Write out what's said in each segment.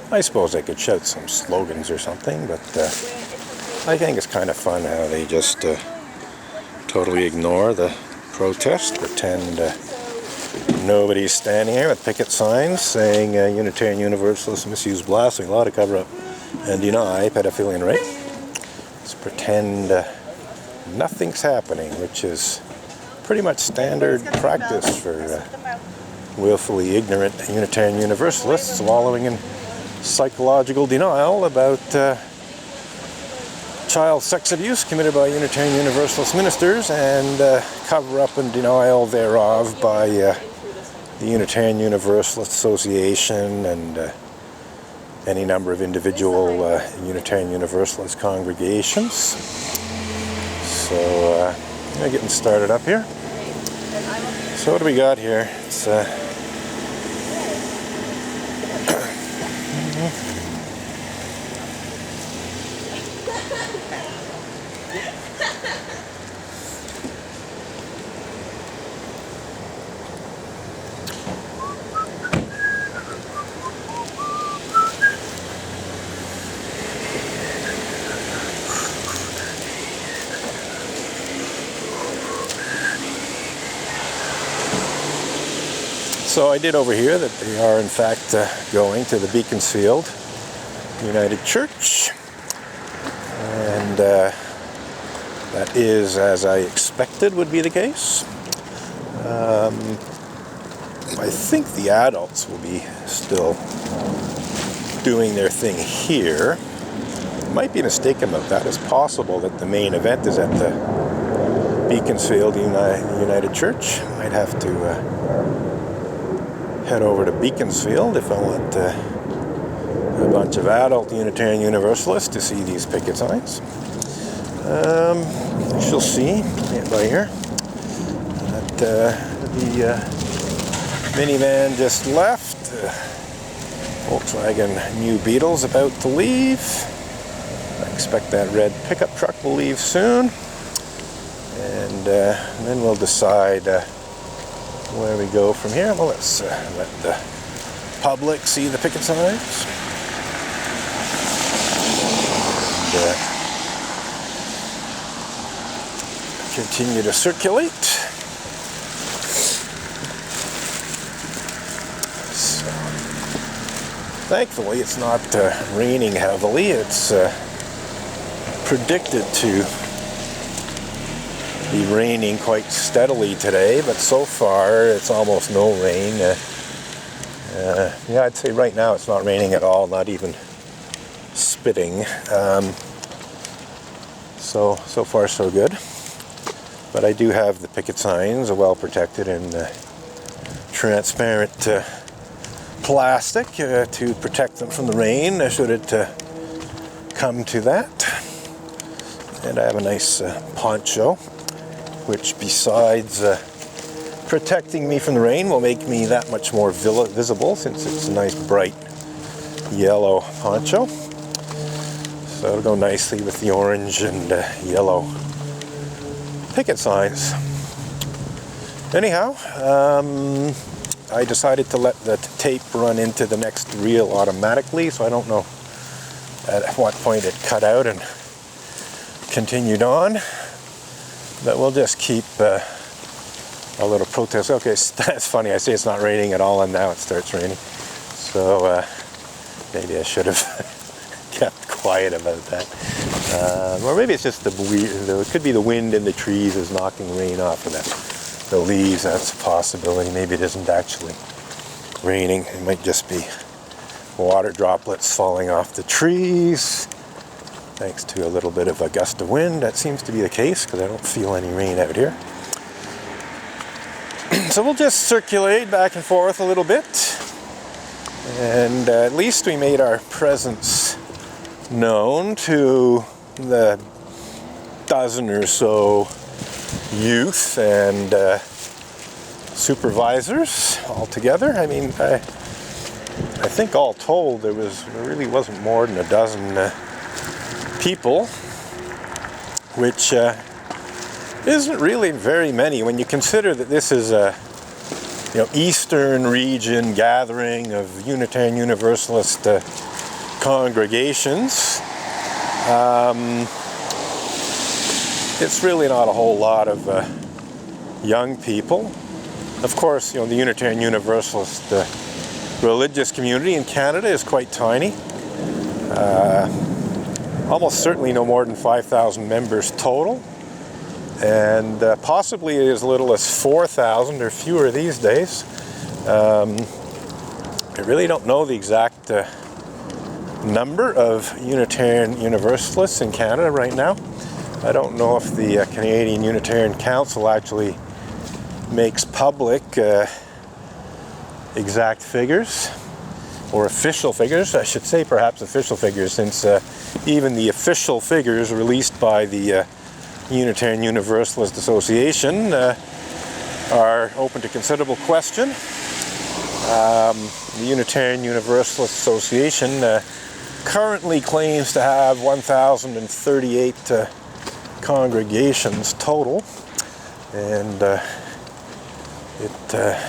I suppose I could shout some slogans or something, but I think it's kind of fun how they just totally ignore the protest, pretend nobody's standing here with picket signs saying Unitarian Universalists misuse blasphemy law to cover up and deny pedophilia and rape. Just pretend nothing's happening, which is pretty much standard practice for willfully ignorant Unitarian Universalists wallowing in psychological denial about child sex abuse committed by Unitarian Universalist ministers and cover up and denial thereof by the Unitarian Universalist Association and any number of individual Unitarian Universalist congregations. So getting started up here. So what do we got here? It's So I did overhear that they are in fact going to the Beaconsfield United Church, and that is, as I expected would be the case. I think the adults will be still doing their thing here. Might be mistaken about that. It's possible that the main event is at the Beaconsfield United Church. Might have to head over to Beaconsfield if I want a bunch of adult Unitarian Universalists to see these picket signs. She'll see right here that the minivan just left. Volkswagen New Beetle's about to leave. I expect that red pickup truck will leave soon, and then we'll decide where we go from here. Well, let's let the public see the picket signs. And, continue to circulate. So, thankfully, it's not raining heavily. It's predicted to be raining quite steadily today, but so far it's almost no rain. Yeah, I'd say right now it's not raining at all, not even spitting. So far so good. But I do have the picket signs, well protected in transparent plastic to protect them from the rain, should it come to that. And I have a nice poncho, which besides protecting me from the rain will make me that much more visible, since it's a nice bright yellow poncho. So it'll go nicely with the orange and yellow picket signs. Anyhow, I decided to let the tape run into the next reel automatically, so I don't know at what point it cut out and continued on. But we'll just keep a little protest. Okay, that's funny. I say it's not raining at all, and now it starts raining. So maybe I should have kept quiet about that. Or maybe it's just it could be the wind in the trees is knocking rain off of the leaves. That's a possibility. Maybe it isn't actually raining. It might just be water droplets falling off the trees, thanks to a little bit of a gust of wind. That seems to be the case, because I don't feel any rain out here. So we'll just circulate back and forth a little bit, and at least we made our presence known to the dozen or so youth and supervisors altogether. I mean, I think all told there really wasn't more than a dozen people, which isn't really very many when you consider that this is a Eastern region gathering of Unitarian Universalist congregations. It's really not a whole lot of young people. Of course, the Unitarian Universalist religious community in Canada is quite tiny. Almost certainly no more than 5,000 members total, and possibly as little as 4,000 or fewer these days. I really don't know the exact number of Unitarian Universalists in Canada right now. I don't know if the Canadian Unitarian Council actually makes public exact figures, or official figures, I should say, perhaps official figures, since even the official figures released by the Unitarian Universalist Association are open to considerable question. The Unitarian Universalist Association currently claims to have 1,038 congregations total, and it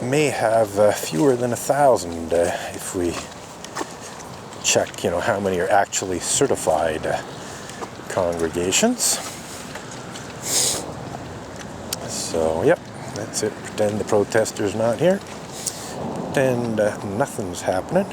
may have fewer than 1,000 if we check, how many are actually certified congregations. So, yep, that's it. Pretend the protester's not here. Pretend nothing's happening.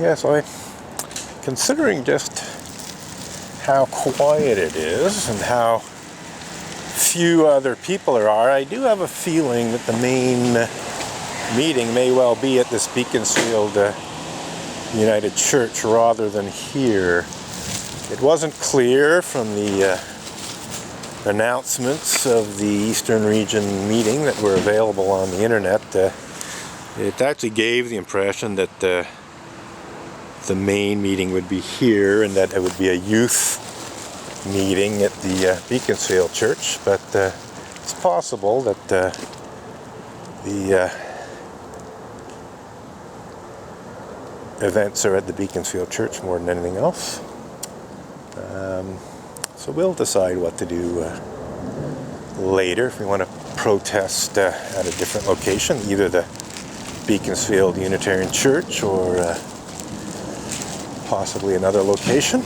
Yes, considering just how quiet it is and how few other people there are, I do have a feeling that the main meeting may well be at this Beaconsfield United Church rather than here. It wasn't clear from the announcements of the Eastern Region meeting that were available on the internet. It actually gave the impression that the main meeting would be here and that it would be a youth meeting at the Beaconsfield Church, but it's possible that the events are at the Beaconsfield Church more than anything else. So we'll decide what to do later, if we want to protest at a different location, either the Beaconsfield Unitarian Church or possibly another location.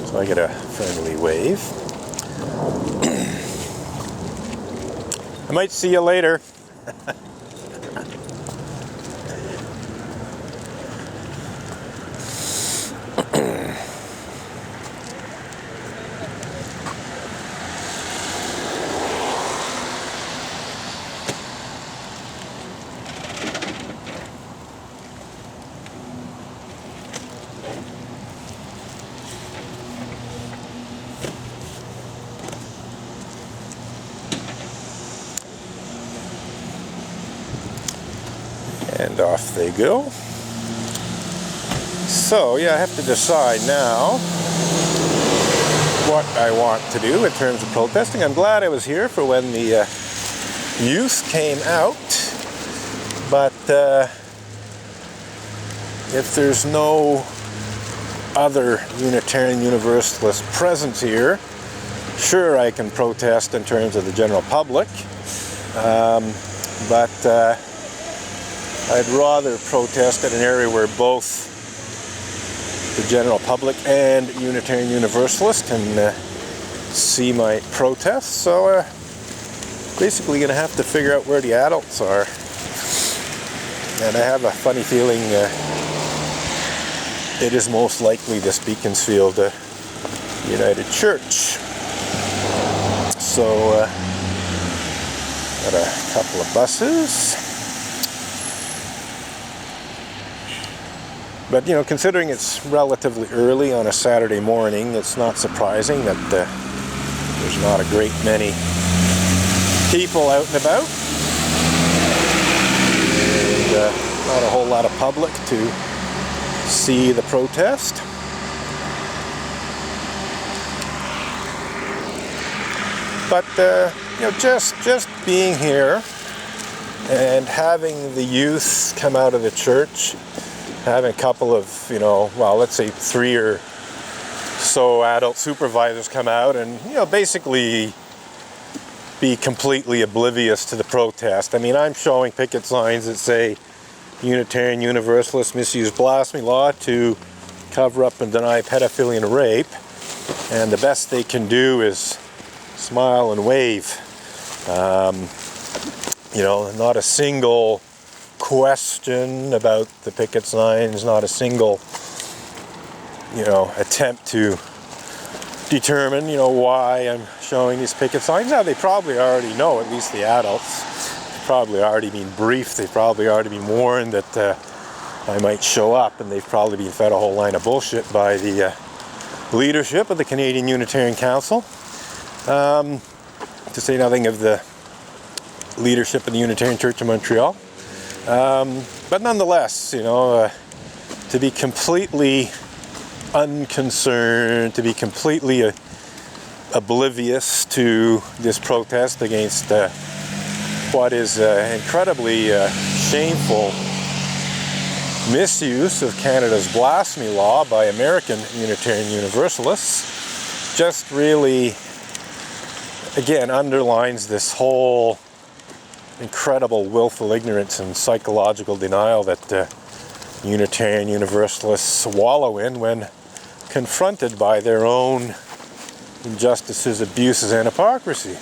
So I get a friendly wave. I might see you later. And off they go. So, yeah, I have to decide now what I want to do in terms of protesting. I'm glad I was here for when the youth came out, but if there's no other Unitarian Universalist presence here, sure, I can protest in terms of the general public, but I'd rather protest at an area where both the general public and Unitarian Universalist can see my protest. So basically going to have to figure out where the adults are. And I have a funny feeling it is most likely this Beaconsfield United Church. So got a couple of buses. But, considering it's relatively early on a Saturday morning, it's not surprising that there's not a great many people out and about. not a whole lot of public to see the protest. But just being here and having the youth come out of the church, having a couple of, well, let's say 3 or so adult supervisors come out and, basically be completely oblivious to the protest. I mean, I'm showing picket signs that say Unitarian Universalist misuse blasphemy law to cover up and deny pedophilia and rape, and the best they can do is smile and wave. Not a single question about the picket signs, not a single, attempt to determine, why I'm showing these picket signs. Now, they probably already know, at least the adults. They've probably already been briefed. They've probably already been warned that I might show up, and they've probably been fed a whole line of bullshit by the leadership of the Canadian Unitarian Council. To say nothing of the leadership of the Unitarian Church of Montreal. But nonetheless, to be completely unconcerned, to be completely oblivious to this protest against what is incredibly shameful misuse of Canada's blasphemy law by American Unitarian Universalists, just really, again, underlines this whole incredible willful ignorance and psychological denial that Unitarian Universalists wallow in when confronted by their own injustices, abuses, and hypocrisy.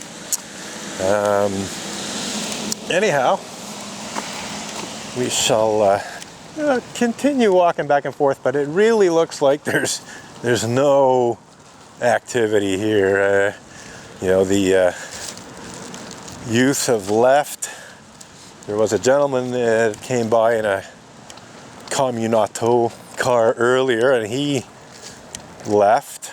Anyhow, we shall continue walking back and forth, but it really looks like there's no activity here. The youth have left. There was a gentleman that came by in a communato car earlier, and he left.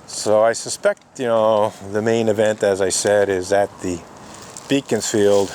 So I suspect, the main event, as I said, is at the Beaconsfield